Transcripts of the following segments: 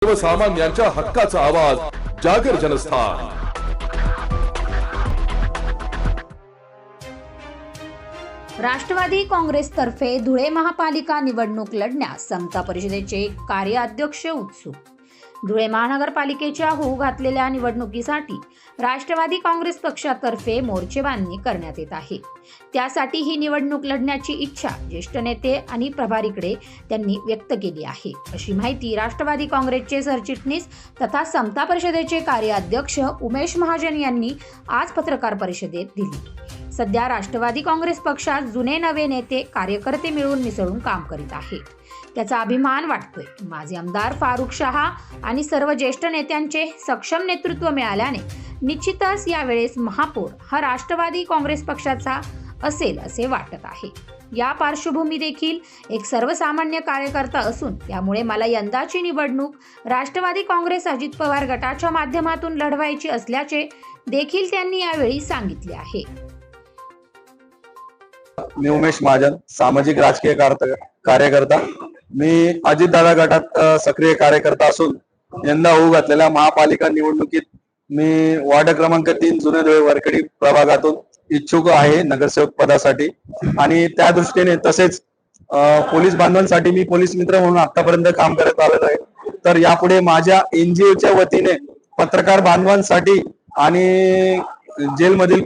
सर्वसामान्यांच्या हक्काचा आवाज जागर जनस्थान। राष्ट्रवादी काँग्रेसतर्फे धुळे महापालिका निवडणूक लढण्यास समता परिषदेचे कार्याध्यक्ष उत्सुक। धुळे महानगरपालिकेच्या होऊ घातलेल्या निवडणुकीसाठी राष्ट्रवादी काँग्रेस पक्षातर्फे मोर्चेबांधणी करण्यात येत आहे। त्यासाठी ही निवडणूक लढण्याची इच्छा ज्येष्ठ नेते आणि प्रभारीकडे त्यांनी व्यक्त केली आहे, अशी माहिती राष्ट्रवादी काँग्रेसचे सरचिटणीस तथा समता परिषदेचे कार्याध्यक्ष उमेश महाजन यांनी आज पत्रकार परिषदेत दिली। सध्या राष्ट्रवादी काँग्रेस पक्षात जुने नवे नेते कार्यकर्ते मिळून मिसळून काम करीत आहे, त्याचा अभिमान वाटतोय। माजी आमदार फारुख शहा आणि सर्व ज्येष्ठ नेत्यांचे सक्षम नेतृत्व मिळाल्याने निश्चितच यावेळेस महापौर हा राष्ट्रवादी काँग्रेस पक्षाचा असेल असे वाटत आहे। या पार्श्वभूमी देखील एक सर्वसामान्य कार्यकर्ता असून त्यामुळे मला यंदाची निवडणूक राष्ट्रवादी काँग्रेस अजित पवार गटाच्या माध्यमातून लढवायची असल्याचे देखील त्यांनी यावेळी सांगितले आहे। मी उमेश महाजन, सामाजिक राजकीय कार्यकर्ता। मी अजितदादा गटात सक्रिय कार्यकर्ता असून यंदा होऊ घातलेल्या महापालिका निवडणुकीत मी वार्ड क्रमांक 3 जुने धुळे वरकडी प्रभागातून इच्छुक आहे नगरसेवक पदासाठी। आणि त्या दृष्टीने तसेच पोलीस बांधवांसाठी मी पोलीस मित्र म्हणून आतापर्यंत काम करत आलेलो आहे। तर यापुढे माझ्या एनजीओच्या वतीने पत्रकार बांधवांसाठी आणि जेलमधील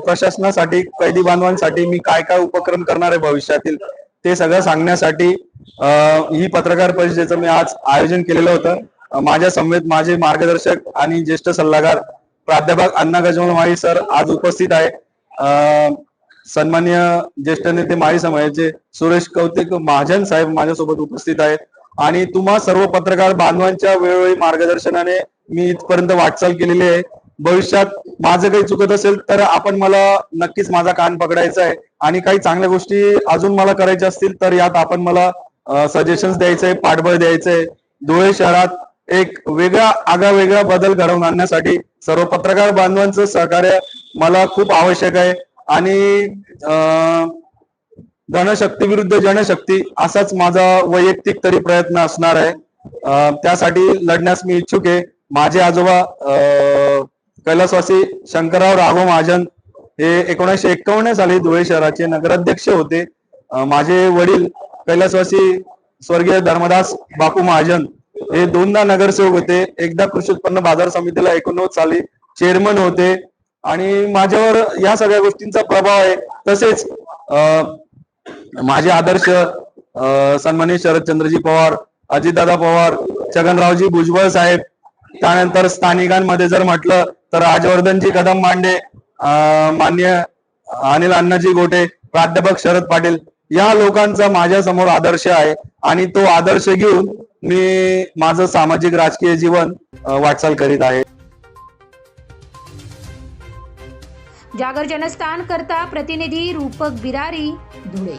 प्रशासनासाठी कैदी बांधवांसाठी मी काय काय उपक्रम करणार आहे भविष्यातील ते सगळं सांगण्यासाठी ही पत्रकार परिषदेचं मी आज आयोजन केलेलं होतं। माझ्या समवेत माझे मार्गदर्शक आणि ज्येष्ठ सल्लागार प्राध्यापक अण्णा गजमल माळी सर आज उपस्थित आहे। सन्माननीय ज्येष्ठ नेते माळी समाजाचे सुरेश कौतिक महाजन साहेब माझ्यासोबत उपस्थित आहेत। आणि तुम्हा सर्व पत्रकार बांधवांच्या वेळोवेळी मार्गदर्शनाने मी इथपर्यंत वाटचाल केलेली आहे। भविष्यात माझं काही चुकत असेल तर आपण मला नक्कीच माझा कान पकडायचा आहे आणि काही चांगल्या गोष्टी अजून मला करायच्या असतील तर यात आपण मला सजेशन्स द्यायचंय, पाठबळ द्यायचंय। धुळे शहरात एक वेगळा बदल घडवून आणण्यासाठी सर्व पत्रकार बांधवांचं सहकार्य मला खूप आवश्यक आहे। आणि धनशक्ती विरुद्ध जनशक्ती असाच माझा वैयक्तिक तरी प्रयत्न असणार आहे। त्यासाठी लढण्यास मी इच्छुक आहे। माझे आजोबा कैलासवासी शंकरराव राघव महाजन हे 1951 साली धुळे शहराचे नगराध्यक्ष होते। माझे वडील कैलासवासी स्वर्गीय धर्मदास बापू महाजन हे दोनदा नगरसेवक होते। एकदा कृषी उत्पन्न बाजार समितीला 89 साली चेअरमन होते। आणि माझ्यावर या सगळ्या गोष्टींचा प्रभाव आहे। तसेच माझे आदर्श सन्माननीय शरदचंद्रजी पवार, अजितदादा पवार, छगनरावजी भुजबळ साहेब, त्यानंतर स्थानिकांमध्ये जर म्हटलं तर राजवर्धनजी कदम मांडे, माननीय अनिल अण्णाजी गोटे, प्राध्यापक शरद पाटील या लोकांचा माझ्या समोर आदर्श आहे। आणि तो आदर्श घेऊन मी माझं सामाजिक राजकीय जीवन वाटचाल करीत आहे। जागर जनस्थान करता प्रतिनिधी रूपक बिरारी, धुळे।